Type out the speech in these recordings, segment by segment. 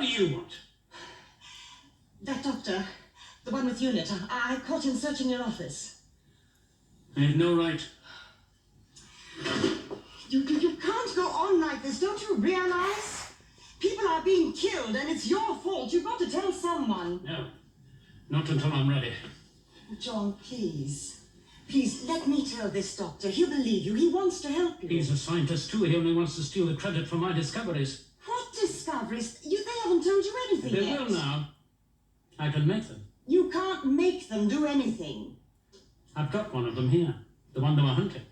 do you want? That doctor, the one with unit, I caught him searching your office. I have no right. You can't go on like this, don't you realize? People are being killed and it's your fault. You've got to tell someone. No, not until I'm ready. John, please. Please, let me tell this doctor. He'll believe you. He wants to help you. He's a scientist too. He only wants to steal the credit for my discoveries. What discoveries? They haven't told you anything They yet. will now. I can make them. You can't make them do anything. I've got one of them here. The one they were hunting.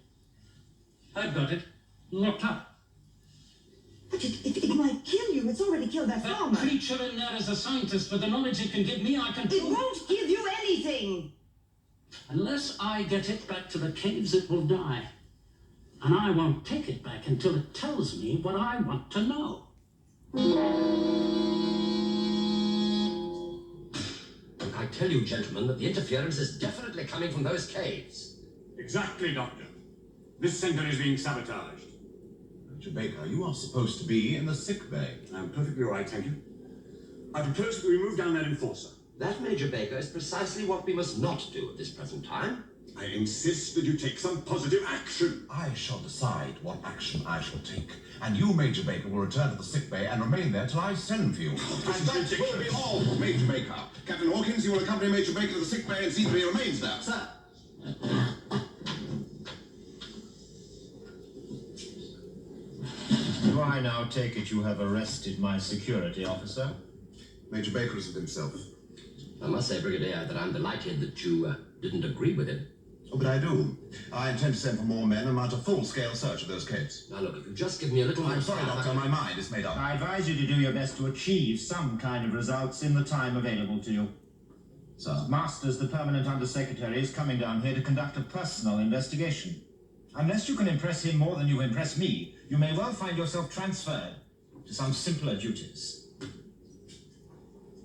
I've got it. Locked up. But it might kill you. It's already killed that farmer. That creature in there is a scientist. With the knowledge it can give me, I can... It won't give you anything. Unless I get it back to the caves, it will die. And I won't take it back until it tells me what I want to know. I tell you, gentlemen, that the interference is definitely coming from those caves. Exactly, Doctor. This center is being sabotaged. Major Baker, you are supposed to be in the sick bay. I'm perfectly all right, thank you. I propose that we move down that enforcer. That, Major Baker, is precisely what we must not do at this present time. I insist that you take some positive action. I shall decide what action I shall take, and you, Major Baker, will return to the sick bay and remain there till I send for you. This is ridiculous. will be all, Major Baker. Captain Hawkins, you will accompany Major Baker to the sick bay and see that he remains there. Sir. Do I now take it you have arrested my security officer? Major Baker isn't himself. I must say, Brigadier, that I'm delighted that you didn't agree with him. Oh, but I do. I intend to send for more men and mount a full-scale search of those caves. Now look, if you just give me a little... I'm sorry, Doctor, my mind is made up. I advise you to do your best to achieve some kind of results in the time available to you. Sir? Masters, the permanent undersecretary, is coming down here to conduct a personal investigation. Unless you can impress him more than you impress me, you may well find yourself transferred to some simpler duties.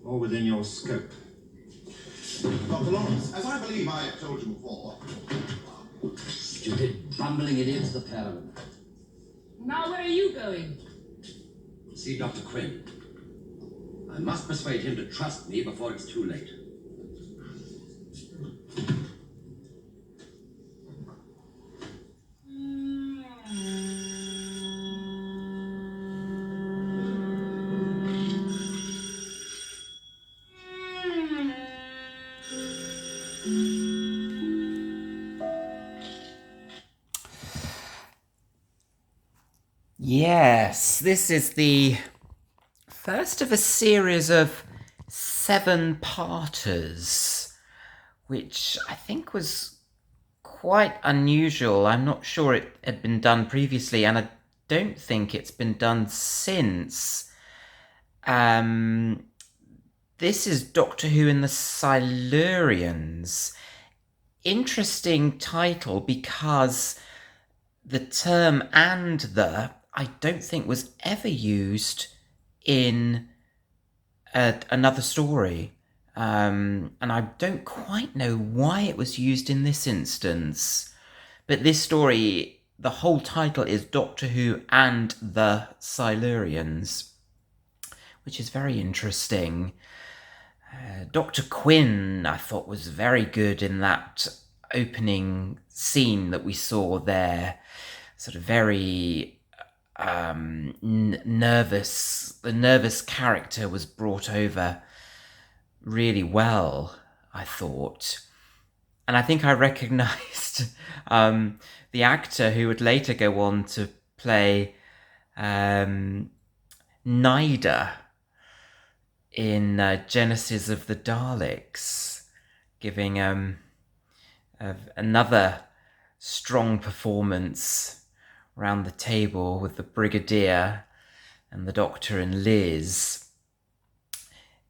Or within your scope. Dr. Lawrence, as I believe I have told you before... Stupid, bumbling idiots, the pair of them. Now where are you going? See Dr. Quinn. I must persuade him to trust me before it's too late. Yes, this is the first of a series of 7-parters, which I think was quite unusual. I'm not sure it had been done previously, and I don't think it's been done since. This is Doctor Who in the Silurians. Interesting title because the term "and the" I don't think was ever used in another story. And I don't quite know why it was used in this instance. But this story, the whole title is Doctor Who and the Silurians, which is very interesting. Dr. Quinn, I thought, was very good in that opening scene that we saw there. Sort of very nervous. The nervous character was brought over really well, I thought. And I think I recognised the actor who would later go on to play Nida in Genesis of the Daleks, giving another strong performance round the table with the Brigadier and the Doctor and Liz.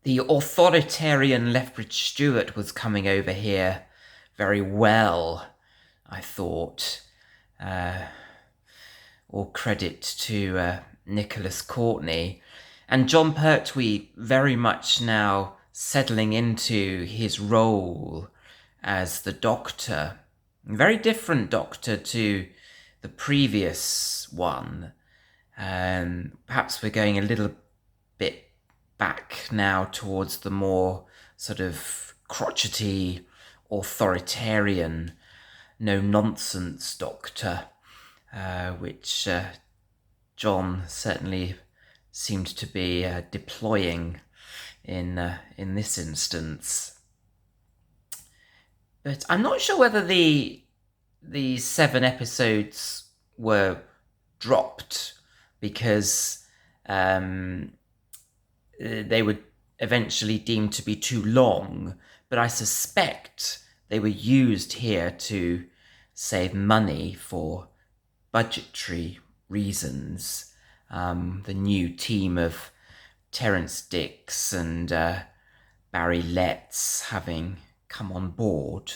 The authoritarian Lethbridge Stewart was coming over here very well, I thought. All credit to Nicholas Courtney. And John Pertwee very much now settling into his role as the Doctor. Very different Doctor to the previous one. Perhaps we're going a little bit back now towards the more sort of crotchety, authoritarian, no-nonsense Doctor, which John certainly seemed to be deploying in this instance. But I'm not sure whether the 7 episodes were dropped because they were eventually deemed to be too long, but I suspect they were used here to save money for budgetary reasons. The new team of Terence Dix and Barry Letts having come on board.